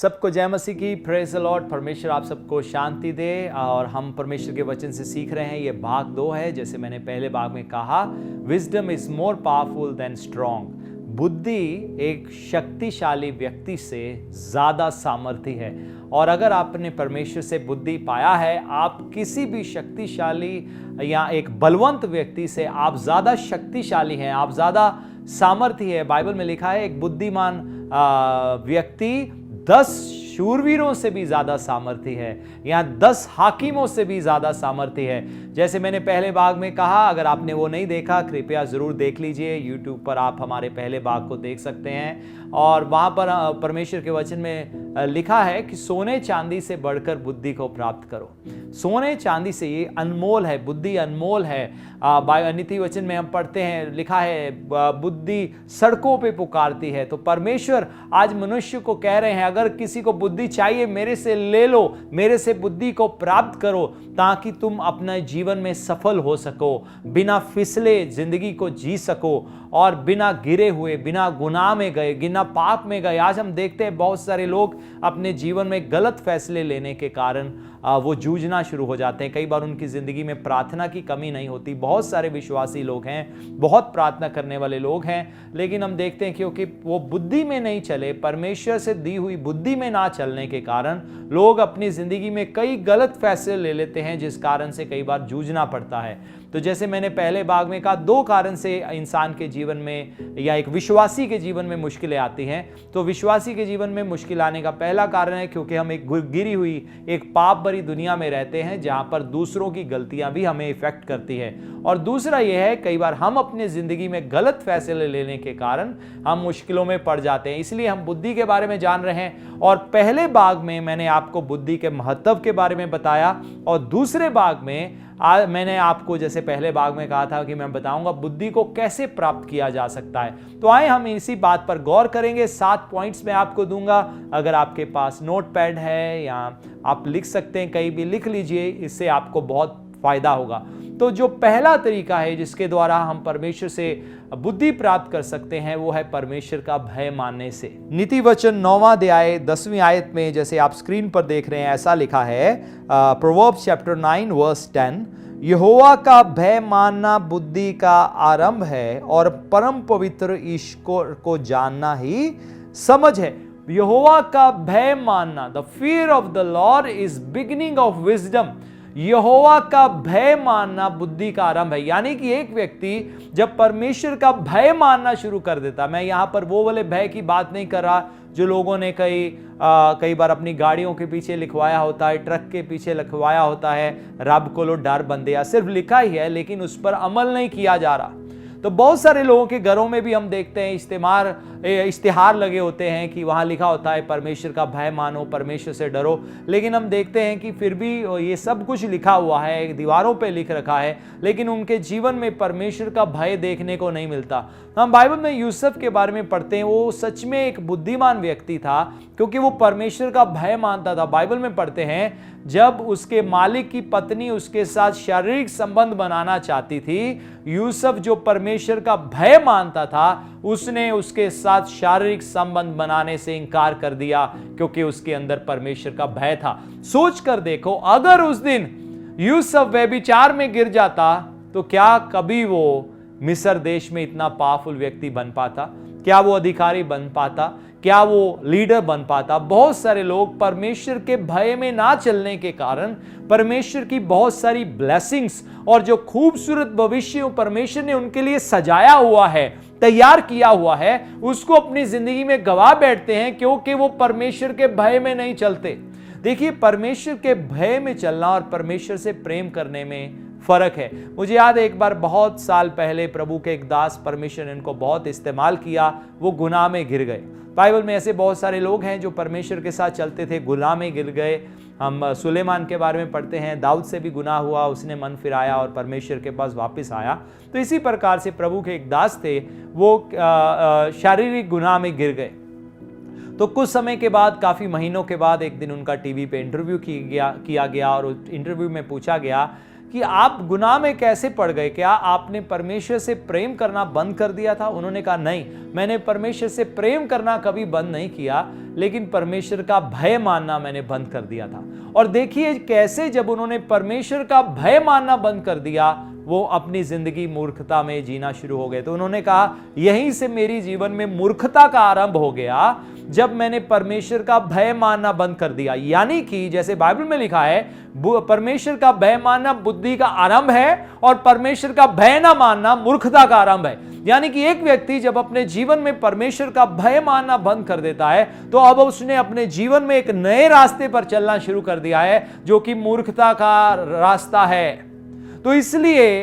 सबको जय मसीह की, प्रेज द लॉर्ड। परमेश्वर आप सबको शांति दे। और हम परमेश्वर के वचन से सीख रहे हैं। ये भाग 2 है। जैसे मैंने पहले भाग में कहा, wisdom is more powerful than strong. बुद्धि एक शक्तिशाली व्यक्ति से ज्यादा सामर्थ्य है। और अगर आपने परमेश्वर से बुद्धि पाया है, आप किसी भी शक्तिशाली या एक बलवंत व्यक्ति से आप ज्यादा शक्तिशाली हैं, आप ज्यादा सामर्थ्य है। बाइबल में लिखा है, एक बुद्धिमान व्यक्ति 10 शूरवीरों से भी ज्यादा सामर्थ्य है, या 10 हाकिमों से भी ज्यादा सामर्थ्य है। जैसे मैंने पहले भाग में कहा, अगर आपने वो नहीं देखा, कृपया जरूर देख लीजिए। YouTube पर आप हमारे पहले भाग को देख सकते हैं। और वहां पर परमेश्वर के वचन में लिखा है कि सोने चांदी से बढ़कर बुद्धि को प्राप्त करो। सोने चांदी से, ये अनमोल है, बुद्धि अनमोल है। नीति वचन में हम पढ़ते हैं, लिखा है बुद्धि सड़कों पे पुकारती है। तो परमेश्वर आज मनुष्य को कह रहे हैं, अगर किसी को बुद्धि चाहिए, मेरे से ले लो, मेरे से बुद्धि को प्राप्त करो, ताकि तुम अपने जीवन में सफल हो सको, बिना फिसले जिंदगी को जी सको, और बिना गिरे हुए, बिना गुनाह में गए, बिना पाप में गए। आज हम देखते हैं बहुत सारे लोग अपने जीवन में गलत फैसले लेने के कारण वो जूझना शुरू हो जाते हैं। कई बार उनकी जिंदगी में प्रार्थना की कमी नहीं होती। बहुत सारे विश्वासी लोग हैं, बहुत प्रार्थना करने वाले लोग हैं, लेकिन हम देखते हैं क्योंकि वो बुद्धि में नहीं चले, परमेश्वर से दी हुई बुद्धि में ना चलने के कारण लोग अपनी जिंदगी में कई गलत फैसले ले लेते हैं, जिस कारण से कई बार जूझना पड़ता है। तो जैसे मैंने पहले भाग में कहा, 2 कारण से इंसान के जीवन में या एक विश्वासी के जीवन में मुश्किलें आती हैं। तो विश्वासी के जीवन में मुश्किल आने का पहला कारण है क्योंकि हम एक गिरी हुई, एक पाप भरी दुनिया में रहते हैं, जहां पर दूसरों की गलतियां भी हमें इफेक्ट करती है। और दूसरा यह है, कई बार हम अपनी जिंदगी में गलत फैसले लेने के कारण हम मुश्किलों में पड़ जाते हैं। इसलिए हम बुद्धि के बारे में जान रहे हैं। और पहले भाग में मैंने आपको बुद्धि के महत्व के बारे में बताया, और दूसरे भाग में मैंने आपको, जैसे पहले भाग में कहा था कि मैं बताऊंगा बुद्धि को कैसे प्राप्त किया जा सकता है। तो आए हम इसी बात पर गौर करेंगे। 7 पॉइंट्स मैं आपको दूंगा। अगर आपके पास नोटपैड है या आप लिख सकते हैं, कहीं भी लिख लीजिए, इससे आपको बहुत फायदा होगा। तो जो पहला तरीका है जिसके द्वारा हम परमेश्वर से बुद्धि प्राप्त कर सकते हैं, वो है परमेश्वर का भय मानने से। नीति वचन 9वां अध्याय 10वीं आयत में, जैसे आप स्क्रीन पर देख रहे हैं, ऐसा लिखा है, प्रोवर्ब्स चैप्टर 9 वर्स 10, यहोवा का भय मानना बुद्धि का आरंभ है, और परम पवित्र ईश्वर को जानना ही समझ है। यहोवा का भय मानना, the fear of the Lord is beginning of wisdom. Jehovah का भय मानना बुद्धि का आरंभ है। यानी कि एक व्यक्ति जब परमेश्वर का भय मानना शुरू कर देता, मैं यहां पर वो वाले भय की बात नहीं कर रहा जो लोगों ने कई बार अपनी गाड़ियों के पीछे लिखवाया होता है, ट्रक के पीछे लिखवाया होता है, रब को लो डर बंदे, सिर्फ लिखा ही है लेकिन उस पर अमल नहीं किया जा रहा। तो बहुत सारे लोगों के घरों में भी हम देखते हैं इश्तिहार लगे होते हैं कि वहां लिखा होता है परमेश्वर का भय मानो, परमेश्वर से डरो, लेकिन हम देखते हैं कि फिर भी ये सब कुछ लिखा हुआ है, दीवारों पे लिख रखा है, लेकिन उनके जीवन में परमेश्वर का भय देखने को नहीं मिलता। हम बाइबल में यूसुफ के बारे में पढ़ते हैं। वो सच में एक बुद्धिमान व्यक्ति था क्योंकि वो परमेश्वर का भय मानता था। बाइबल में पढ़ते हैं, जब उसके मालिक की पत्नी उसके साथ शारीरिक संबंध बनाना चाहती थी, यूसुफ जो परमेश्वर का भय मानता था, उसने उसके साथ शारीरिक संबंध बनाने से इनकार कर दिया क्योंकि उसके अंदर परमेश्वर का भय था। सोच कर देखो, अगर उस दिन यूसुफ व्यभिचार में गिर जाता तो क्या कभी वो मिस्र देश में इतना पावरफुल व्यक्ति बन पाता? क्या वो अधिकारी बन पाता? क्या वो लीडर बन पाता? बहुत सारे लोग परमेश्वर के भय में ना चलने के कारण परमेश्वर की बहुत सारी ब्लेसिंग्स और जो खूबसूरत भविष्य परमेश्वर ने उनके लिए सजाया हुआ है, तैयार किया हुआ है, उसको अपनी जिंदगी में गवा बैठते हैं क्योंकि वो परमेश्वर के भय में नहीं चलते। देखिए, परमेश्वर के भय में चलना और परमेश्वर से प्रेम करने में फर्क है। मुझे याद है, एक बार बहुत साल पहले प्रभु के एक दास, परमेश्वर ने इनको बहुत इस्तेमाल किया, वो गुनाह में गिर गए। बाइबल में ऐसे बहुत सारे लोग हैं जो परमेश्वर के साथ चलते थे, गुनाह में गिर गए। हम सुलेमान के बारे में पढ़ते हैं, दाऊद से भी गुनाह हुआ, उसने मन फिराया और परमेश्वर के पास वापस आया। तो इसी प्रकार से प्रभु के एक दास थे, वो शारीरिक गुनाह में गिर गए। तो कुछ समय के बाद, काफी महीनों के बाद, एक दिन उनका टीवी पे इंटरव्यू किया गया और इंटरव्यू में पूछा गया कि आप गुनाह में कैसे पड़ गए, क्या आपने परमेश्वर से प्रेम करना बंद कर दिया था? उन्होंने कहा नहीं, मैंने परमेश्वर से प्रेम करना कभी बंद नहीं किया, लेकिन परमेश्वर का भय मानना मैंने बंद कर दिया था। और देखिए कैसे जब उन्होंने परमेश्वर का भय मानना बंद कर दिया, वो अपनी जिंदगी मूर्खता में जीना शुरू हो गए। तो उन्होंने कहा यहीं से मेरी जीवन में मूर्खता का आरंभ हो गया, जब मैंने परमेश्वर का भय मानना बंद कर दिया। यानी कि जैसे बाइबल में लिखा है, परमेश्वर का भय मानना बुद्धि का आरंभ है और परमेश्वर का भय ना मानना मूर्खता का आरंभ है। यानी कि एक व्यक्ति जब अपने जीवन में परमेश्वर का भय मानना बंद कर देता है, तो अब उसने अपने जीवन में एक नए रास्ते पर चलना शुरू कर दिया है, जो कि मूर्खता का रास्ता है। तो इसलिए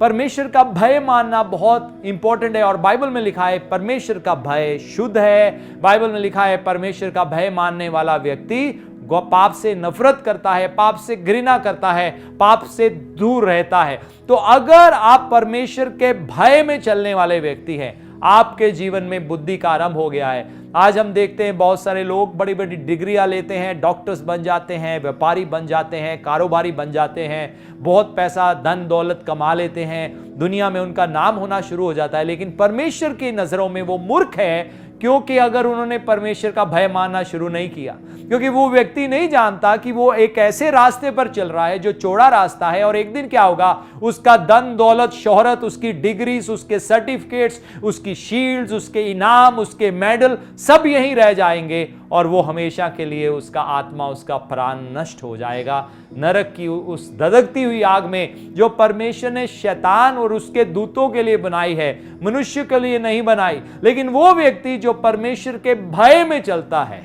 परमेश्वर का भय मानना बहुत इंपॉर्टेंट है। और बाइबल में लिखा है परमेश्वर का भय शुद्ध है। बाइबल में लिखा है परमेश्वर का भय मानने वाला व्यक्ति पाप से नफरत करता है, पाप से घृणा करता है, पाप से दूर रहता है। तो अगर आप परमेश्वर के भय में चलने वाले व्यक्ति हैं, आपके जीवन में बुद्धि का आरंभ हो गया है। आज हम देखते हैं बहुत सारे लोग बड़ी बड़ी डिग्रियां लेते हैं, डॉक्टर्स बन जाते हैं, व्यापारी बन जाते हैं, कारोबारी बन जाते हैं, बहुत पैसा धन दौलत कमा लेते हैं, दुनिया में उनका नाम होना शुरू हो जाता है। लेकिन परमेश्वर की नजरों में वो मूर्ख है, क्योंकि अगर उन्होंने परमेश्वर का भय मानना शुरू नहीं किया, क्योंकि वो व्यक्ति नहीं जानता कि वो एक ऐसे रास्ते पर चल रहा है जो चौड़ा रास्ता है, और एक दिन क्या होगा, उसका धन दौलत शोहरत, उसकी डिग्रीज, उसके सर्टिफिकेट्स, उसकी शील्ड्स, उसके इनाम, उसके मेडल सब यहीं रह जाएंगे, और वो हमेशा के लिए उसका आत्मा, उसका प्राण नष्ट हो जाएगा नरक की उस धधकती हुई आग में, जो परमेश्वर ने शैतान और उसके दूतों के लिए बनाई है, मनुष्य के लिए नहीं बनाई। लेकिन वो व्यक्ति जो परमेश्वर के भय में चलता है,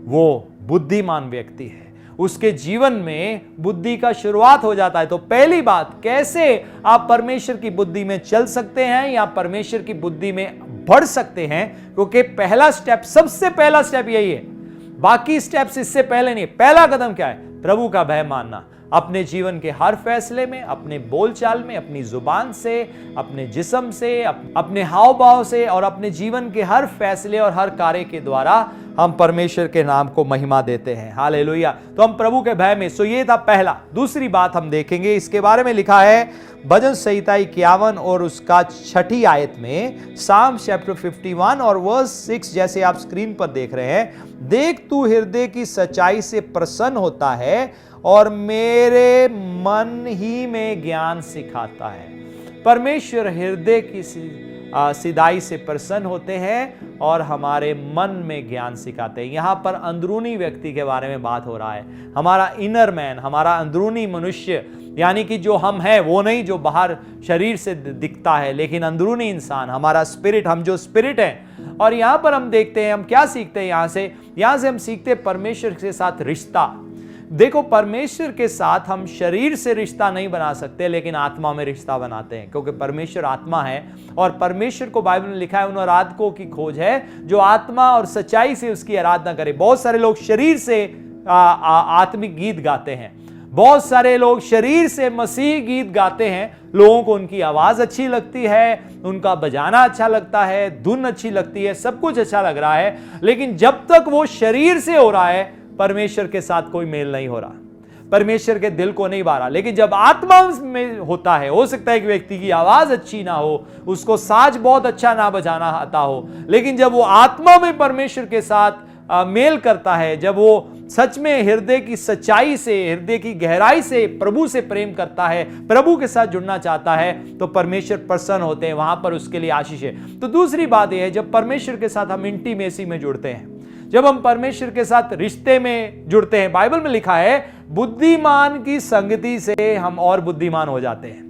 वो बुद्धिमान व्यक्ति है। उसके जीवन में बुद्धि का शुरुआत हो जाता है। तो पहली बात, कैसे आप परमेश्वर की बुद्धि में चल सकते हैं या परमेश्वर की बुद्धि में बढ़ सकते हैं, क्योंकि पहला स्टेप, सबसे पहला स्टेप यही है, बाकी स्टेप्स इससे पहले नहीं। पहला कदम क्या है? प्रभु का भय मानना। अपने जीवन के हर फैसले में, अपने बोलचाल में, अपनी जुबान से, अपने जिस्म से, अपने हाव भाव से, और अपने जीवन के हर फैसले और हर कार्य के द्वारा हम परमेश्वर के नाम को महिमा देते हैं। हालेलुया। तो हम प्रभु के भय में, सो ये था पहला। दूसरी बात हम देखेंगे, इसके बारे में लिखा है भजन संहिता 51 और उसका 6 आयत में, साम चैप्टर 51 और वर्स 6, जैसे आप स्क्रीन पर देख रहे हैं, देख तू हृदय की सच्चाई से प्रसन्न होता है और मेरे मन ही में ज्ञान सिखाता है। परमेश्वर हृदय की सिधाई से प्रसन्न होते हैं और हमारे मन में ज्ञान सिखाते हैं। यहां पर अंदरूनी व्यक्ति के बारे में बात हो रहा है। हमारा इनर मैन, हमारा अंदरूनी मनुष्य, यानी कि जो हम हैं वो नहीं जो बाहर शरीर से दिखता है, लेकिन अंदरूनी इंसान, हमारा स्पिरिट, हम जो स्पिरिट हैं। और यहां पर हम देखते हैं, हम क्या सीखते हैं यहां से हम सीखते हैं परमेश्वर के साथ रिश्ता। देखो, परमेश्वर के साथ हम शरीर से रिश्ता नहीं बना सकते, लेकिन आत्मा में रिश्ता बनाते हैं, क्योंकि परमेश्वर आत्मा है। और परमेश्वर को बाइबल में लिखा है, उन आराधकों की खोज है जो आत्मा और सच्चाई से उसकी आराधना करे। बहुत सारे लोग शरीर से आत्मिक गीत गाते हैं, बहुत सारे लोग शरीर से मसीह गीत गाते हैं। लोगों को उनकी आवाज अच्छी लगती है, उनका बजाना अच्छा लगता है, धुन अच्छी लगती है, सब कुछ अच्छा लग रहा है, लेकिन जब तक वो शरीर से हो रहा है, परमेश्वर के साथ कोई मेल नहीं हो रहा, परमेश्वर के दिल को नहीं भा रहा। लेकिन जब आत्मा में होता है, हो सकता है कि व्यक्ति की आवाज अच्छी ना हो, उसको साज बहुत अच्छा ना बजाना आता हो, लेकिन जब वो आत्मा में परमेश्वर के साथ मेल करता है, जब वो सच में हृदय की सच्चाई से, हृदय की गहराई से प्रभु से प्रेम करता है, प्रभु के साथ जुड़ना चाहता है, तो परमेश्वर प्रसन्न होते हैं, वहां पर उसके लिए आशीष है। तो दूसरी बात यह है, जब परमेश्वर के साथ हम इंटीमेसी में जुड़ते हैं, जब हम परमेश्वर के साथ रिश्ते में जुड़ते हैं, बाइबल में लिखा है बुद्धिमान की संगति से हम और बुद्धिमान हो जाते हैं।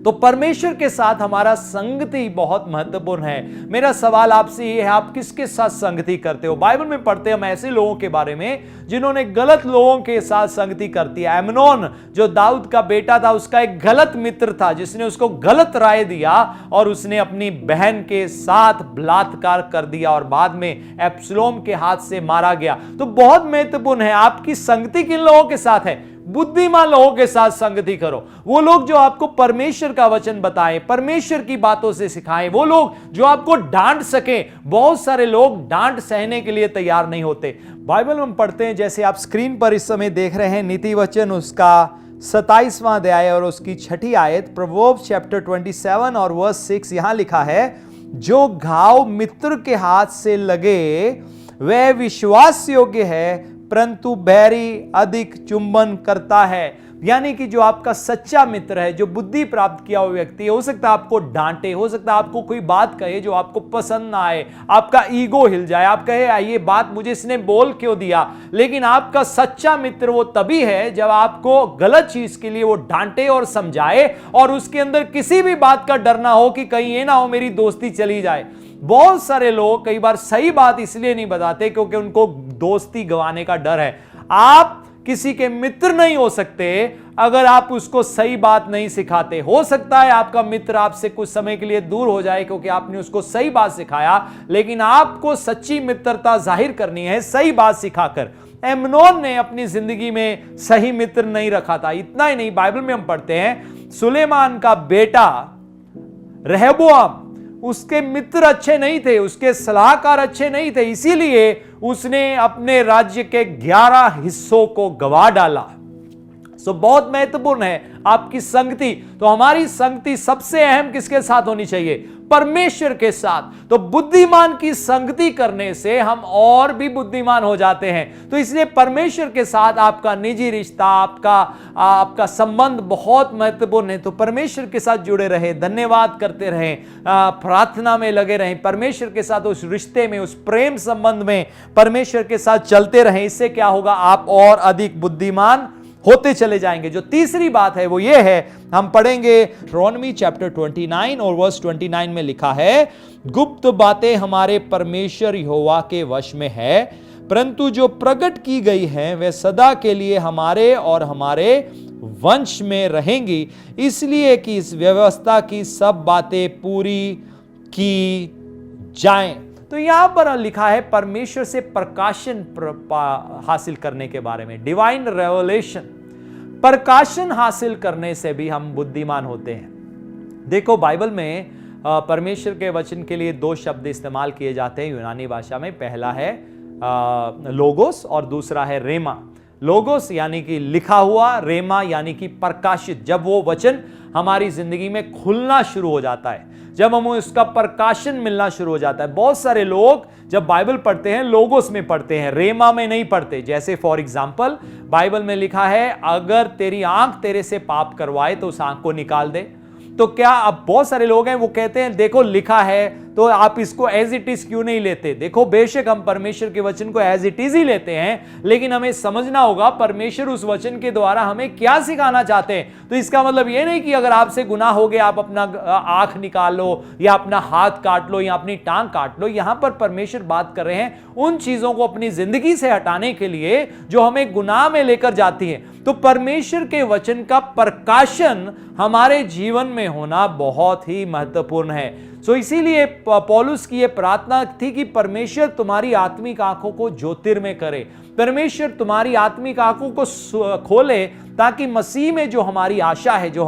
तो परमेश्वर के साथ हमारा संगति बहुत महत्वपूर्ण है। मेरा सवाल आपसे ये है, आप किसके साथ संगति करते हो? बाइबल में पढ़ते हैं हम ऐसे लोगों के बारे में जिन्होंने गलत लोगों के साथ संगति करती है। अम्नोन जो दाऊद का बेटा था, उसका एक गलत मित्र था जिसने उसको गलत राय दिया और उसने अपनी बहन के साथ बलात्कार कर दिया और बाद में एब्सलोम के हाथ से मारा गया। तो बहुत महत्वपूर्ण है, आपकी संगति किन लोगों के साथ है? बुद्धिमान लोगों के साथ संगति करो। वो लोग जो आपको परमेश्वर का वचन बताएं, परमेश्वर की बातों से सिखाएं, वो लोग जो आपको डांट सके। बहुत सारे लोग डांट सहने के लिए तैयार नहीं होते। बाइबल में पढ़ते हैं, जैसे आप स्क्रीन पर इस समय देख रहे हैं, नीति वचन उसका 27वां अध्याय और उसकी 6ठी आयत, प्रोवर्ब्स चैप्टर 27 और वर्स 6, यहां लिखा है, जो घाव मित्र के हाथ से लगे वह विश्वास योग्य है, परंतु बैरी अधिक चुंबन करता है। यानी कि जो आपका सच्चा मित्र है, जो बुद्धि प्राप्त किया हुआ व्यक्ति है, हो सकता है आपको डांटे, हो सकता है आपको कोई बात कहे जो आपको पसंद ना आए, आपका ईगो हिल जाए, आप कहे ये बात मुझे इसने बोल क्यों दिया। लेकिन आपका सच्चा मित्र वो तभी है जब आपको गलत चीज के लिए वो डांटे और समझाए और उसके अंदर किसी भी बात का डर ना हो कि कहीं ये ना हो मेरी दोस्ती चली जाए। बहुत सारे लोग कई बार सही बात इसलिए नहीं बताते क्योंकि उनको दोस्ती गंवाने का डर है। आप किसी के मित्र नहीं हो सकते अगर आप उसको सही बात नहीं सिखाते। हो सकता है आपका मित्र आपसे कुछ समय के लिए दूर हो जाए क्योंकि आपने उसको सही बात सिखाया, लेकिन आपको सच्ची मित्रता जाहिर करनी है सही बात सिखाकर। एमनोन ने अपनी जिंदगी में सही मित्र नहीं रखा था। इतना ही नहीं, बाइबल में हम पढ़ते हैं सुलेमान का बेटा रहबोआम, उसके मित्र अच्छे नहीं थे, उसके सलाहकार अच्छे नहीं थे, इसीलिए उसने अपने राज्य के 11 हिस्सों को गवा डाला। बहुत महत्वपूर्ण है आपकी संगति। तो हमारी संगति सबसे अहम किसके साथ होनी चाहिए? परमेश्वर के साथ। तो बुद्धिमान की संगति करने से हम और भी बुद्धिमान हो जाते हैं। तो इसलिए परमेश्वर के साथ आपका निजी रिश्ता, आपका संबंध बहुत महत्वपूर्ण है। तो परमेश्वर के साथ जुड़े रहे, धन्यवाद करते रहें, प्रार्थना में लगे रहें, परमेश्वर के साथ उस रिश्ते में, उस प्रेम संबंध में परमेश्वर के साथ चलते रहें। इससे क्या होगा? आप और अधिक बुद्धिमान होते चले जाएंगे। जो तीसरी बात है वो ये है, हम पढ़ेंगे रोमी चैप्टर 29 और वर्स 29 में लिखा है, गुप्त बातें हमारे परमेश्वर यहोवा के वश में है, परंतु जो प्रकट की गई हैं वे सदा के लिए हमारे और हमारे वंश में रहेंगी, इसलिए कि इस व्यवस्था की सब बातें पूरी की जाएं। तो यहां पर लिखा है परमेश्वर से प्रकाशन हासिल करने के बारे में, डिवाइन रेवलेशन। प्रकाशन हासिल करने से भी हम बुद्धिमान होते हैं। देखो बाइबल में परमेश्वर के वचन के लिए 2 शब्द इस्तेमाल किए जाते हैं यूनानी भाषा में। पहला है लोगोस और दूसरा है रेमा। लोगोस यानी कि लिखा हुआ, रेमा यानी कि प्रकाशित। जब वो वचन हमारी जिंदगी में खुलना शुरू हो जाता है, जब हमें उसका प्रकाशन मिलना शुरू हो जाता है। बहुत सारे लोग जब बाइबल पढ़ते हैं लोगोस में पढ़ते हैं, रेमा में नहीं पढ़ते। जैसे फॉर एग्जांपल बाइबल में लिखा है, अगर तेरी आंख तेरे से पाप करवाए तो उस आंख को निकाल दे। तो क्या अब बहुत सारे लोग हैं वो कहते हैं देखो लिखा है तो आप इसको एज इट इज क्यों नहीं लेते? देखो बेशक हम परमेश्वर के वचन को एज इट इज ही लेते हैं, लेकिन हमें समझना होगा परमेश्वर उस वचन के द्वारा हमें क्या सिखाना चाहते हैं। तो इसका मतलब यह नहीं कि अगर आपसे गुनाह हो गया आप अपना आंख निकाल लो या अपना हाथ काट लो या अपनी टांग काट लो। यहां पर परमेश्वर बात कर रहे हैं उन चीजों को अपनी जिंदगी से हटाने के लिए जो हमें गुनाह में लेकर जाती है। तो परमेश्वर के वचन का प्रकाशन हमारे जीवन में होना बहुत ही महत्वपूर्ण है। सो इसीलिए पौलुस की यह प्रार्थना थी कि परमेश्वर तुम्हारी आत्मिक आंखों को ज्योतिर्मय करे, परमेश्वर तुम्हारी आत्मिक आंखों को खोले, ताकि मसीह में जो हमारी आशा है, जो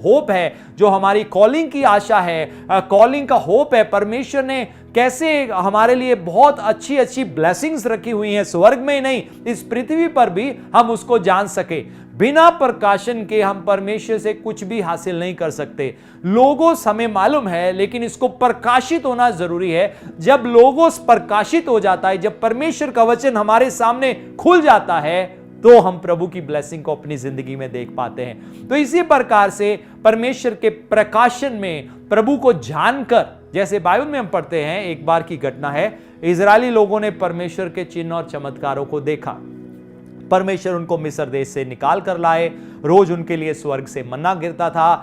होप है, जो हमारी कॉलिंग की आशा है, कॉलिंग का होप है, परमेश्वर ने कैसे हमारे लिए बहुत अच्छी अच्छी ब्लेसिंग्स रखी हुई हैं, स्वर्ग में नहीं इस पृथ्वी पर भी, हम उसको जान सके। बिना प्रकाशन के हम परमेश्वर से कुछ भी हासिल नहीं कर सकते। लोगोस हमें मालूम है, लेकिन इसको प्रकाशित होना जरूरी है। जब लोगोस प्रकाशित हो जाता है, जब परमेश्वर का वचन हमारे सामने खुल जाता है, तो हम प्रभु की ब्लेसिंग को अपनी जिंदगी में देख पाते हैं। तो इसी प्रकार से परमेश्वर के प्रकाशन में प्रभु को जानकर, जैसे बाइबल में हम पढ़ते हैं, एक बार की घटना है, इजरायली लोगों ने परमेश्वर के चिन्ह और चमत्कारों को देखा। परमेश्वर उनको मिस्र देश से निकाल कर लाए, रोज उनके लिए स्वर्ग से मन्ना गिरता था,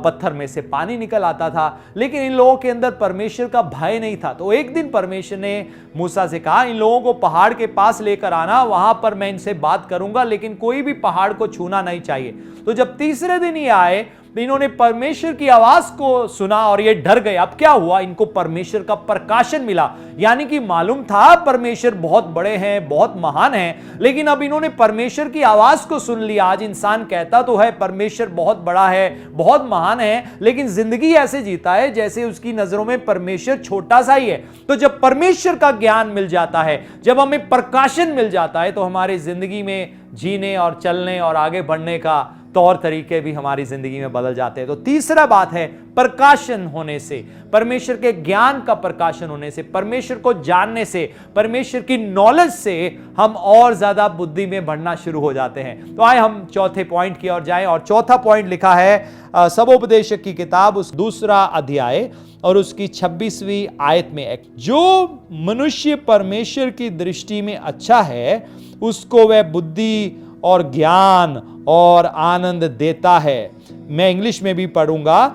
पत्थर में से पानी निकल आता था, लेकिन इन लोगों के अंदर परमेश्वर का भय नहीं था। तो एक दिन परमेश्वर ने मूसा से कहा, इन लोगों को पहाड़ के पास लेकर आना, वहां पर मैं इनसे बात करूंगा, लेकिन कोई भी पहाड़ को छूना नहीं चाहिए। तो जब तीसरे दिन ये आए, इन्होंने परमेश्वर की आवाज को सुना और ये डर गए। अब क्या हुआ? इनको परमेश्वर का प्रकाशन मिला, यानी कि मालूम था परमेश्वर बहुत बड़े हैं, बहुत महान हैं, लेकिन अब इन्होंने परमेश्वर की आवाज को सुन लिया। आज इंसान कहता तो है परमेश्वर बहुत बड़ा है, बहुत महान है, लेकिन जिंदगी ऐसे जीता है जैसे उसकी नजरों में परमेश्वर छोटा सा ही है। तो जब परमेश्वर का ज्ञान मिल जाता है, जब हमें प्रकाशन मिल जाता है, तो हमारे जिंदगी में जीने और चलने और आगे बढ़ने का तौर तरीके भी हमारी जिंदगी में बदल जाते हैं। तो तीसरा बात है प्रकाशन होने से, परमेश्वर के ज्ञान का प्रकाशन होने से, परमेश्वर को जानने से, परमेश्वर की नॉलेज से हम और ज्यादा बुद्धि में बढ़ना शुरू हो जाते हैं। तो आए हम चौथे पॉइंट की ओर जाएं, और चौथा पॉइंट लिखा है सबोपदेशक की किताब उस 2 अध्याय और उसकी 26वीं आयत में, जो मनुष्य परमेश्वर की दृष्टि में अच्छा है उसको वह बुद्धि और ज्ञान और आनंद देता है। मैं इंग्लिश में भी पढ़ूंगा,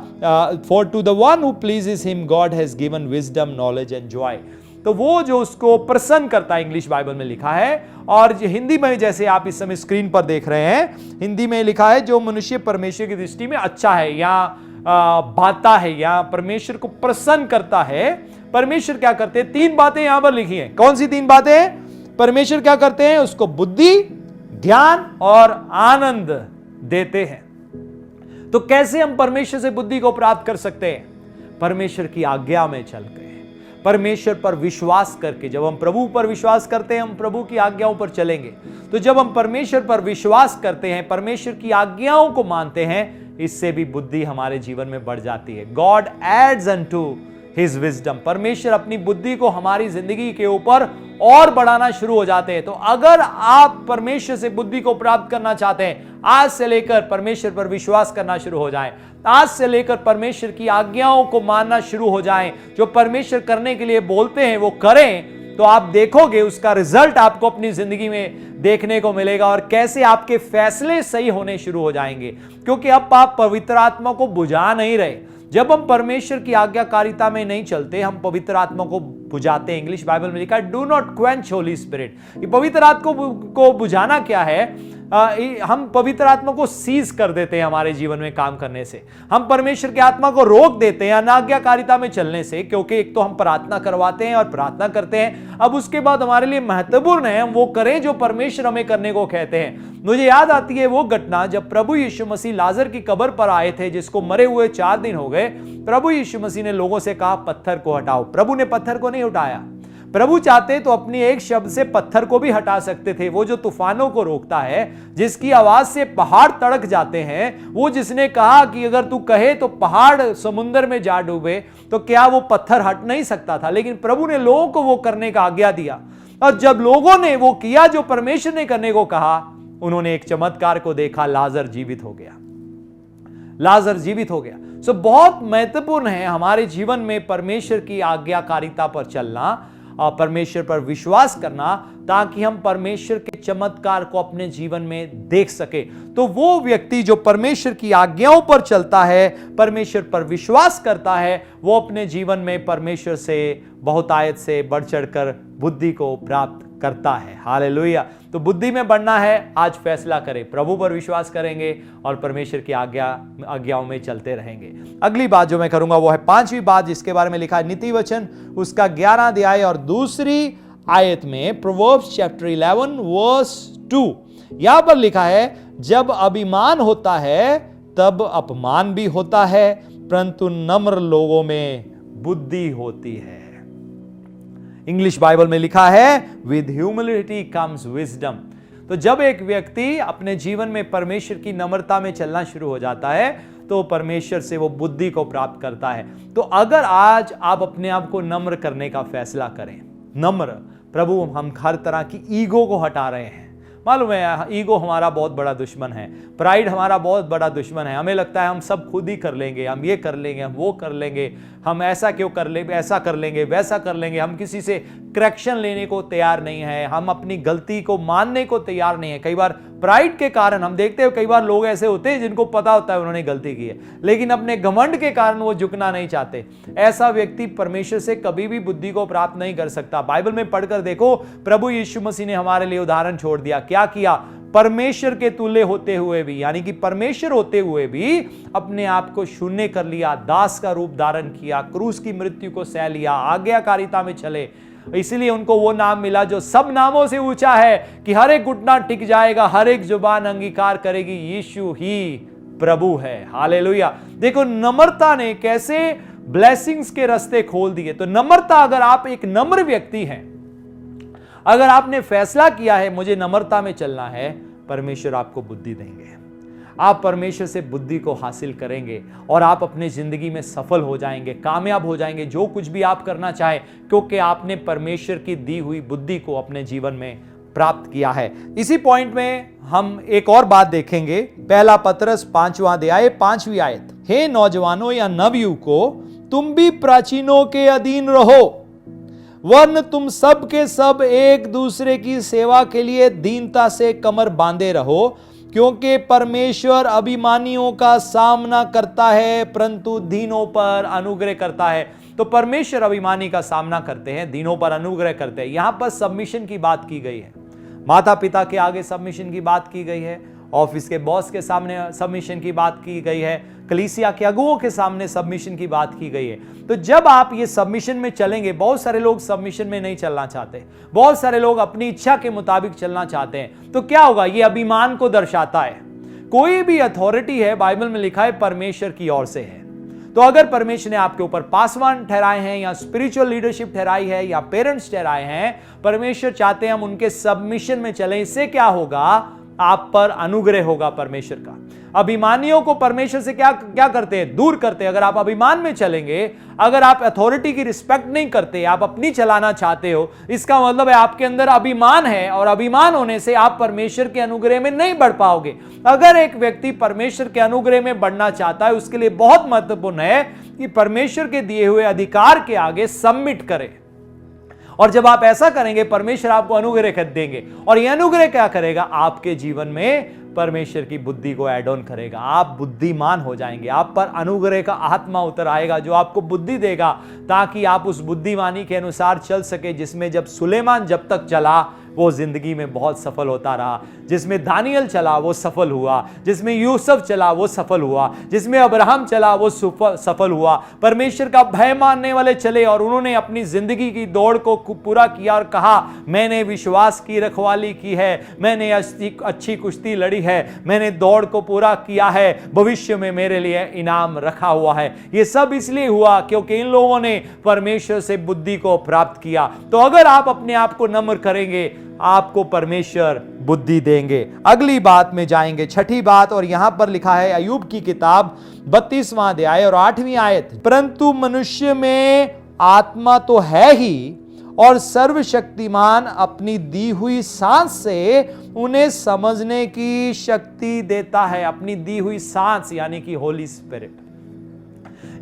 for to the one who pleases him God has given wisdom knowledge and joy. तो वो जो उसको प्रसन्न करता है, इंग्लिश बाइबल में लिखा है, और हिंदी में जैसे आप इस समय स्क्रीन पर देख रहे हैं, हिंदी में लिखा है जो मनुष्य परमेश्वर की दृष्टि में अच्छा है या भाता है या परमेश्वर को प्रसन्न करता है। परमेश्वर क्या करते हैं? 3 बातें यहां पर लिखी हैं। कौन सी 3 बातें? परमेश्वर क्या करते हैं? उसको बुद्धि, ज्ञान और आनंद देते हैं। तो कैसे हम परमेश्वर से बुद्धि को प्राप्त कर सकते हैं? परमेश्वर की आज्ञा में चल के, परमेश्वर पर विश्वास करके। जब हम प्रभु पर विश्वास करते हैं, हम प्रभु की आज्ञाओं पर चलेंगे। तो जब हम परमेश्वर पर विश्वास करते हैं, परमेश्वर की आज्ञाओं को मानते हैं, इससे भी बुद्धि हमारे जीवन में बढ़ जाती है। God adds unto his wisdom, परमेश्वर अपनी बुद्धि को हमारी जिंदगी के ऊपर और बढ़ाना शुरू हो जाते हैं। तो अगर आप परमेश्वर से बुद्धि को प्राप्त करना चाहते हैं, आज से लेकर परमेश्वर पर विश्वास करना शुरू हो जाएं, आज से लेकर परमेश्वर की आज्ञाओं को मानना शुरू हो जाएं, जो परमेश्वर करने के लिए बोलते हैं वो करें, तो आप देखोगे उसका रिजल्ट आपको अपनी जिंदगी में देखने को मिलेगा, और कैसे आपके फैसले सही होने शुरू हो जाएंगे। क्योंकि अब आप पवित्र आत्मा को बुझा नहीं रहे। जब हम परमेश्वर की आज्ञाकारिता में नहीं चलते, हम पवित्र आत्मा को बुझाते हैं। इंग्लिश बाइबल में लिखा है do not quench Holi spirit. ये पवित्र आत्मा को बुझाना क्या है? हम पवित्र आत्मा को सीज कर देते हैं हमारे जीवन में काम करने से। हम परमेश्वर की आत्मा को रोक देते हैं अनाज्ञाकारिता में चलने से, क्योंकि एक तो हम प्रार्थना करवाते हैं और प्रार्थना करते हैं, अब उसके बाद हमारे लिए महत्वपूर्ण है हम वो करें जो परमेश्वर हमें करने को कहते हैं। मुझे याद आती है वो घटना जब प्रभु यीशु मसीह लाजर की कब्र पर आए थे, जिसको मरे हुए 4 दिन हो गए। प्रभु यीशु मसीह ने लोगों से कहा पत्थर को हटाओ। प्रभु ने पत्थर को नहीं उठाया। प्रभु चाहते तो अपनी एक शब्द से पत्थर को भी हटा सकते थे। वो जो तूफानों को रोकता है, जिसकी आवाज से पहाड़ तड़क जाते हैं, वो जिसने कहा कि अगर तू कहे तो पहाड़ समुद्र में जा डूबे, तो क्या वो पत्थर हट नहीं सकता था? लेकिन प्रभु ने लोगों को वो करने का आज्ञा दिया, और जब लोगों ने वो किया जो परमेश्वर ने करने को कहा, उन्होंने एक चमत्कार को देखा, लाजर जीवित हो गया। लाजर जीवित हो गया। सो बहुत महत्वपूर्ण है हमारे जीवन में परमेश्वर की आज्ञाकारिता पर चलना और परमेश्वर पर विश्वास करना, ताकि हम परमेश्वर के चमत्कार को अपने जीवन में देख सके। तो वो व्यक्ति जो परमेश्वर की आज्ञाओं पर चलता है, परमेश्वर पर विश्वास करता है, वो अपने जीवन में परमेश्वर से बहुतायत से बढ़ चढ़कर बुद्धि को प्राप्त करता है। हालेलुया। तो बुद्धि में बढ़ना है, आज फैसला करें, प्रभु पर विश्वास करेंगे और परमेश्वर की आज्ञाओं में चलते रहेंगे। अगली बात जो मैं करूंगा वो है 5वीं बात, जिसके बारे में लिखा है नीति वचन उसका 11 अध्याय और 2 आयत में, प्रोवर्ब्स चैप्टर 11 वर्स 2, यहां पर लिखा है जब अभिमान होता है तब अपमान भी होता है, परंतु नम्र लोगों में बुद्धि होती है। इंग्लिश बाइबल में लिखा है विद ह्यूमिलिटी कम्स विजडम। तो जब एक व्यक्ति अपने जीवन में परमेश्वर की नम्रता में चलना शुरू हो जाता है, तो परमेश्वर से वो बुद्धि को प्राप्त करता है। तो अगर आज आप अपने आप को नम्र करने का फैसला करें, नम्र, प्रभु हम हर तरह की ईगो को हटा रहे हैं। मालूम है ईगो हमारा बहुत बड़ा दुश्मन है, प्राइड हमारा बहुत बड़ा दुश्मन है। हमें लगता है हम सब खुद ही कर लेंगे, हम ये कर लेंगे, हम वो कर लेंगे, हम ऐसा क्यों कर लेंगे, ऐसा कर लेंगे, वैसा कर लेंगे। हम किसी से करेक्शन लेने को तैयार नहीं है, हम अपनी गलती को मानने को तैयार नहीं है। कई बार प्राइड के कारण हम देखते हैं, कई बार लोग ऐसे होते हैं जिनको पता होता है उन्होंने गलती की है, लेकिन अपने घमंड के कारण वो झुकना नहीं चाहते। ऐसा व्यक्ति परमेश्वर से कभी भी बुद्धि को प्राप्त नहीं कर सकता। बाइबल में पढ़कर देखो, प्रभु यीशु मसीह ने हमारे लिए उदाहरण छोड़ दिया। क्या किया? परमेश्वर के तुल्य होते हुए भी, यानी कि परमेश्वर होते हुए भी अपने आप को शून्य कर लिया, दास का रूप धारण किया, क्रूस की मृत्यु को सह लिया, आज्ञाकारिता में चले। इसलिए उनको वो नाम मिला जो सब नामों से ऊंचा है, कि हर एक घुटना टिक जाएगा, हर एक जुबान अंगीकार करेगी यीशु ही प्रभु है। हालेलुया। देखो नम्रता ने कैसे ब्लेसिंग्स के रास्ते खोल दिए। तो नम्रता, अगर आप एक नम्र व्यक्ति हैं, अगर आपने फैसला किया है मुझे नम्रता में चलना है, परमेश्वर आपको बुद्धि देंगे। आप परमेश्वर से बुद्धि को हासिल करेंगे और आप अपने जिंदगी में सफल हो जाएंगे, कामयाब हो जाएंगे, जो कुछ भी आप करना चाहें, क्योंकि आपने परमेश्वर की दी हुई बुद्धि को अपने जीवन में प्राप्त किया है। इसी पॉइंट में हम एक और बात देखेंगे, पहला पतरस 5वां अध्याय 5वीं आयत। हे नौजवानों या नवयुवकों, तुम भी प्राचीनों के अधीन रहो, वरन तुम सब के सब एक दूसरे की सेवा के लिए दीनता से कमर बांधे रहो, क्योंकि परमेश्वर अभिमानियों का सामना करता है परंतु दीनों पर अनुग्रह करता है। तो परमेश्वर अभिमानी का सामना करते हैं, दीनों पर अनुग्रह करते हैं। यहां पर सबमिशन की बात की गई है, माता पिता के आगे सबमिशन की बात की गई है, ऑफिस के बॉस के सामने सबमिशन की बात की गई है, कलीसिया के अगुओं के सामने सबमिशन की बात की गई है। तो जब आप ये सबमिशन में चलेंगे, बहुत सारे लोग सबमिशन में नहीं चलना चाहते, बहुत सारे लोग अपनी इच्छा के मुताबिक चलना चाहते हैं, तो क्या होगा? ये अभिमान को दर्शाता है। कोई भी अथॉरिटी है, बाइबल में लिखा है, परमेश्वर की ओर से है। तो अगर परमेश्वर ने आपके ऊपर पासवान ठहराए हैं या स्पिरिचुअल लीडरशिप ठहराई है या पेरेंट्स ठहराए हैं, परमेश्वर चाहते हैं हम उनके सबमिशन में चलें। इससे क्या होगा? आप पर अनुग्रह होगा परमेश्वर का। अभिमानियों को परमेश्वर से क्या क्या करते हैं? दूर करते हैं। अगर आप अभिमान में चलेंगे, अगर आप अथॉरिटी की रिस्पेक्ट नहीं करते, आप अपनी चलाना चाहते हो, इसका मतलब है आपके अंदर अभिमान है, और अभिमान होने से आप परमेश्वर के अनुग्रह में नहीं बढ़ पाओगे। अगर एक व्यक्ति परमेश्वर के अनुग्रह में बढ़ना चाहता है, उसके लिए बहुत महत्वपूर्ण है कि परमेश्वर के दिए हुए अधिकार के आगे सबमिट करे। और जब आप ऐसा करेंगे, परमेश्वर आपको अनुग्रह कर देंगे, और यह अनुग्रह क्या करेगा? आपके जीवन में परमेश्वर की बुद्धि को ऐड ऑन करेगा। आप बुद्धिमान हो जाएंगे, आप पर अनुग्रह का आत्मा उतर आएगा जो आपको बुद्धि देगा, ताकि आप उस बुद्धिमानी के अनुसार चल सके, जिसमें जब सुलेमान जब तक चला वो जिंदगी में बहुत सफल होता रहा, जिसमें दानियल चला वो सफल हुआ, जिसमें यूसुफ चला वो सफल हुआ, जिसमें अब्राहम चला वो सफल हुआ। परमेश्वर का भय मानने वाले चले और उन्होंने अपनी जिंदगी की दौड़ को पूरा किया और कहा, मैंने विश्वास की रखवाली की है, मैंने अच्छी कुश्ती लड़ी है, मैंने दौड़ को पूरा किया है, भविष्य में मेरे लिए इनाम रखा हुआ है। ये सब इसलिए हुआ क्योंकि इन लोगों ने परमेश्वर से बुद्धि को प्राप्त किया। तो अगर आप अपने आप को नम्र करेंगे, आपको परमेश्वर बुद्धि देंगे। अगली बात में जाएंगे, छठी बात, और यहां पर लिखा है अय्यूब की किताब 32वां अध्याय और 8वीं आयत। परंतु मनुष्य में आत्मा तो है ही, और सर्वशक्तिमान अपनी दी हुई सांस से उन्हें समझने की शक्ति देता है। अपनी दी हुई सांस यानी कि होली स्पिरिट,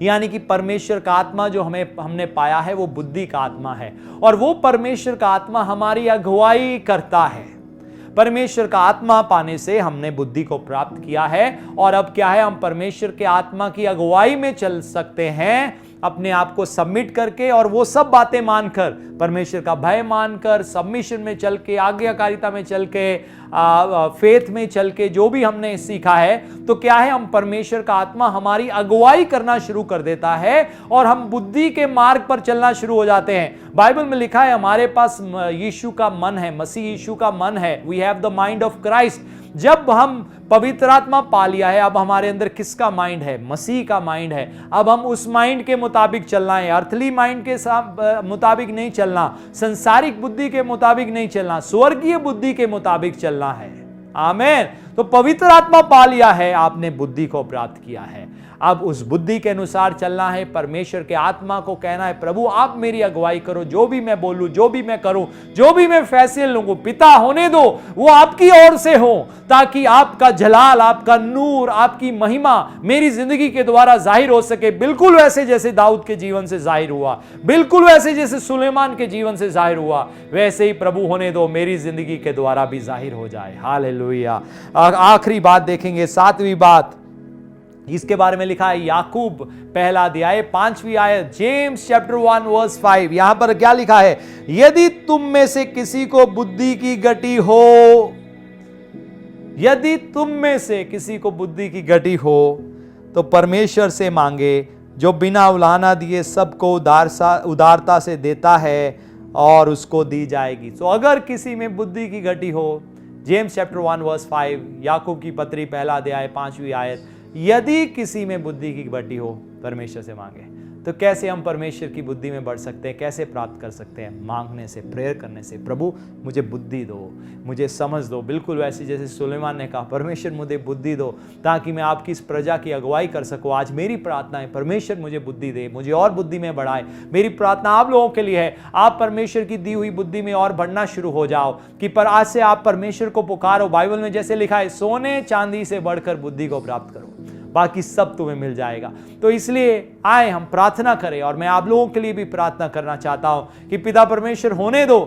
यानी कि परमेश्वर का आत्मा जो हमने पाया है वो बुद्धि का आत्मा है, और वो परमेश्वर का आत्मा हमारी अगुवाई करता है। परमेश्वर का आत्मा पाने से हमने बुद्धि को प्राप्त किया है, और अब क्या है? हम परमेश्वर के आत्मा की अगुवाई में चल सकते हैं, अपने आप को सबमिट करके, और वो सब बातें मानकर, परमेश्वर का भय मानकर, सबमिशन में चल के, आज्ञाकारिता में चल के, फेथ में चल के, जो भी हमने सीखा है, तो क्या है? हम परमेश्वर का आत्मा हमारी अगुवाई करना शुरू कर देता है, और हम बुद्धि के मार्ग पर चलना शुरू हो जाते हैं। बाइबल में लिखा है हमारे पास यीशु का मन है, मसीह यीशु का मन है। We have the mind of Christ. जब हम पवित्र आत्मा पा लिया है, अब हमारे अंदर किसका माइंड है? मसीह का माइंड है। अब हम उस माइंड के मुताबिक चलना है, अर्थली माइंड के मुताबिक नहीं चलना, संसारिक बुद्धि के मुताबिक नहीं चलना, स्वर्गीय बुद्धि के मुताबिक चलना है। आमीन। तो पवित्र आत्मा पा लिया है, आपने बुद्धि को प्राप्त किया है। अब उस बुद्धि के अनुसार चलना है। परमेश्वर के आत्मा को कहना है, प्रभु आप मेरी अगुवाई करो, जो भी मैं बोलूं, जो भी मैं करूं, जो भी मैं फैसले लूंगा, पिता होने दो वो आपकी ओर से हो, ताकि आपका जलाल, आपका नूर, आपकी महिमा मेरी जिंदगी के द्वारा जाहिर हो सके। बिल्कुल वैसे जैसे दाऊद के जीवन से जाहिर हुआ, बिल्कुल वैसे जैसे सुलेमान के जीवन से जाहिर हुआ, वैसे ही प्रभु होने दो मेरी जिंदगी के द्वारा भी जाहिर हो जाए। हालेलुया। आखिरी बात देखेंगे, 7वीं बात, इसके बारे में लिखा है याकूब पहला अध्याय 5वीं आयत, जेम्स चैप्टर 1 वर्स 5। यहां पर क्या लिखा है? यदि तुम में से किसी को बुद्धि की गति हो, यदि तुम में से किसी को बुद्धि की गति हो तो परमेश्वर से मांगे, जो बिना उलाहना दिए सबको उदारता से देता है, और उसको दी जाएगी। तो अगर किसी में बुद्धि की गति हो, जेम्स चैप्टर 1 वर्स 5, याकूब की पत्री पहला अध्याय 5वीं आयत, यदि किसी में बुद्धि की गति हो परमेश्वर से मांगे। तो कैसे हम परमेश्वर की बुद्धि में बढ़ सकते हैं, कैसे प्राप्त कर सकते हैं? मांगने से, प्रेयर करने से। प्रभु मुझे बुद्धि दो, मुझे समझ दो, बिल्कुल वैसे जैसे सुलेमान ने कहा, परमेश्वर मुझे बुद्धि दो ताकि मैं आपकी इस प्रजा की अगुवाई कर सकूं। आज मेरी प्रार्थना है, परमेश्वर मुझे बुद्धि दे, मुझे और बुद्धि में बढ़ाए। मेरी प्रार्थना आप लोगों के लिए है, आप परमेश्वर की दी हुई बुद्धि में और बढ़ना शुरू हो जाओ कि पर आज से आप परमेश्वर को पुकारो। बाइबल में जैसे लिखा है, सोने चांदी से बढ़कर बुद्धि को प्राप्त करो, बाकी सब तुम्हें मिल जाएगा। तो इसलिए आए हम प्रार्थना करें, और मैं आप लोगों के लिए भी प्रार्थना करना चाहता हूं कि पिता परमेश्वर होने दो,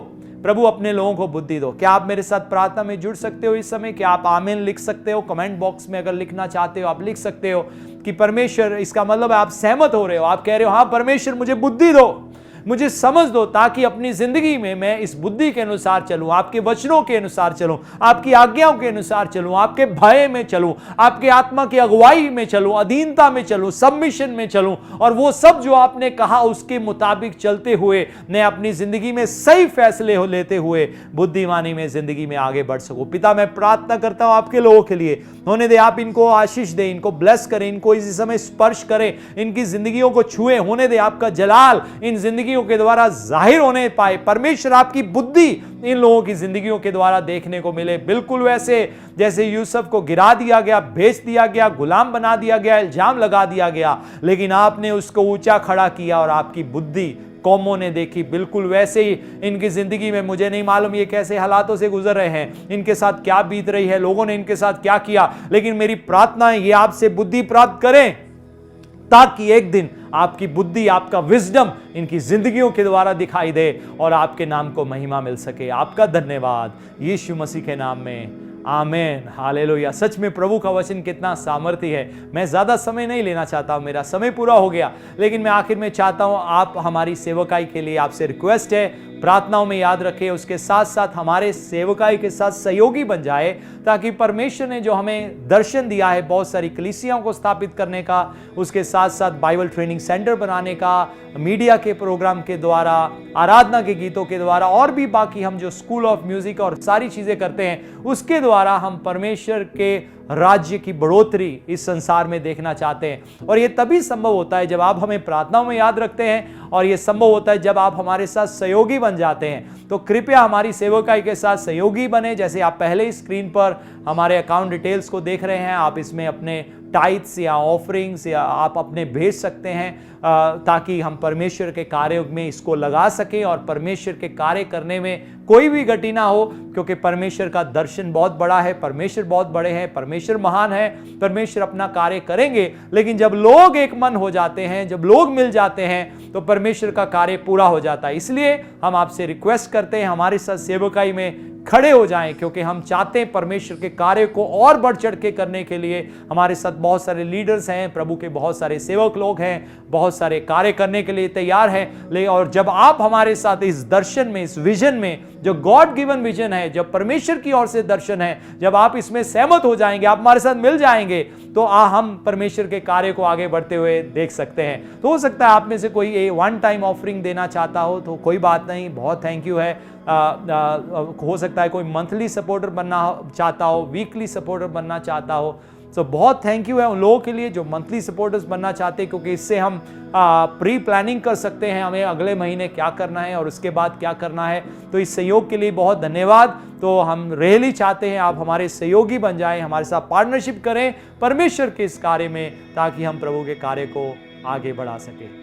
प्रभु अपने लोगों को बुद्धि दो। क्या आप मेरे साथ प्रार्थना में जुड़ सकते हो इस समय? क्या आप आमीन लिख सकते हो? कमेंट बॉक्स में अगर लिखना चाहते हो आप लिख सकते हो कि परमेश्वर, इसका मतलब है आप सहमत हो रहे हो, आप कह रहे हो हाँ परमेश्वर मुझे बुद्धि दो, मुझे समझ दो, ताकि अपनी जिंदगी में मैं इस बुद्धि के अनुसार चलूं, आपके वचनों के अनुसार चलूं, आपकी आज्ञाओं के अनुसार चलूं, आपके भय में चलूं, आपके आत्मा की अगुवाई में चलूं, अधीनता में चलूं, सबमिशन में चलूं, और वो सब जो आपने कहा उसके मुताबिक चलते हुए मैं अपनी जिंदगी में सही फैसले लेते हुए बुद्धिमानी में जिंदगी में आगे बढ़ सकूं। पिता मैं प्रार्थना करता हूं आपके लोगों के लिए, होने दे, आप इनको आशीष दें, इनको ब्लेस करें, इनको इस समय स्पर्श करें, इनकी जिंदगियों को छुए, होने दे आपका जलाल इन जिंदगी के द्वारा जाहिर होने पाए। परमेश्वर आपकी बुद्धि इन लोगों की जिंदगियों के द्वारा देखने को मिले, बिल्कुल वैसे जैसे यूसुफ को गिरा दिया गया, बेच दिया गया, गुलाम बना दिया गया, इल्जाम लगा दिया गया, लेकिन आपने उसको ऊंचा खड़ा किया और आपकी बुद्धि कौमों ने देखी। बिल्कुल वैसे ही इनकी जिंदगी में, मुझे नहीं मालूम ये कैसे हालातों से गुजर रहे हैं, इनके साथ क्या बीत रही है, लोगों ने इनके साथ क्या किया, लेकिन मेरी प्रार्थना है ये आपसे बुद्धि प्राप्त करें ताकि एक दिन आपकी बुद्धि, आपका विजडम इनकी जिंदगियों के द्वारा दिखाई दे और आपके नाम को महिमा मिल सके। आपका धन्यवाद यीशु मसीह के नाम में, आमेन, हालेलुया। सच में प्रभु का वचन कितना सामर्थ्य है। मैं ज्यादा समय नहीं लेना चाहता हूं, मेरा समय पूरा हो गया, लेकिन मैं आखिर में चाहता हूं आप हमारी सेवकाई के लिए आपसे रिक्वेस्ट है, प्रार्थनाओं में याद रखें, उसके साथ साथ हमारे सेवकाई के साथ सहयोगी बन जाए, ताकि परमेश्वर ने जो हमें दर्शन दिया है बहुत सारी कलीसियाओं को स्थापित करने का, उसके साथ साथ बाइबल ट्रेनिंग सेंटर बनाने का, मीडिया के प्रोग्राम के द्वारा, आराधना के गीतों के द्वारा, और भी बाकी हम जो स्कूल ऑफ म्यूजिक और सारी चीजें करते हैं उसके द्वारा हम परमेश्वर के राज्य की बढ़ोतरी इस संसार में देखना चाहते हैं। और ये तभी संभव होता है जब आप हमें प्रार्थनाओं में याद रखते हैं, और ये संभव होता है जब आप हमारे साथ सहयोगी बन जाते हैं। तो कृपया हमारी सेवकाई के साथ सहयोगी बने। जैसे आप पहले ही स्क्रीन पर हमारे अकाउंट डिटेल्स को देख रहे हैं, आप इसमें अपने टाइट्स या ऑफरिंग्स या आप अपने भेज सकते हैं, ताकि हम परमेश्वर के कार्य में इसको लगा सकें और परमेश्वर के कार्य करने में कोई भी गति ना हो, क्योंकि परमेश्वर का दर्शन बहुत बड़ा है, परमेश्वर बहुत बड़े हैं, परमेश्वर महान है, परमेश्वर अपना कार्य करेंगे। लेकिन जब लोग एक मन हो जाते हैं, जब लोग मिल जाते हैं, तो परमेश्वर का कार्य पूरा हो जाता है। इसलिए हम आपसे रिक्वेस्ट करते हैं हमारे साथ सेवकाई में खड़े हो जाएं, क्योंकि हम चाहते हैं परमेश्वर के कार्य को और बढ़ चढ़ के करने के लिए। हमारे साथ बहुत सारे लीडर्स हैं, प्रभु के बहुत सारे सेवक लोग हैं, बहुत सारे कार्य करने के लिए तैयार हैं। और जब आप हमारे साथ इस दर्शन में, इस विजन में, जो गॉड गिवन विजन है, जब परमेश्वर की ओर से दर्शन है, जब आप इसमें सहमत हो जाएंगे, आप हमारे साथ मिल जाएंगे, तो हम परमेश्वर के कार्य को आगे बढ़ते हुए देख सकते हैं। तो हो सकता है आप में से कोई वन टाइम ऑफरिंग देना चाहता हो, तो कोई बात नहीं, बहुत थैंक यू है। हो सकता है कोई मंथली सपोर्टर बनना चाहता हो, वीकली सपोर्टर बनना चाहता हो, तो बहुत थैंक यू है उन लोगों के लिए जो मंथली सपोर्टर्स बनना चाहते हैं, क्योंकि इससे हम प्री प्लानिंग कर सकते हैं, हमें अगले महीने क्या करना है और उसके बाद क्या करना है। तो इस सहयोग के लिए बहुत धन्यवाद। तो हम रियली चाहते हैं आप हमारे सहयोगी बन जाएं, हमारे साथ पार्टनरशिप करें परमेश्वर के इस कार्य में, ताकि हम प्रभु के कार्य को आगे बढ़ा सकें।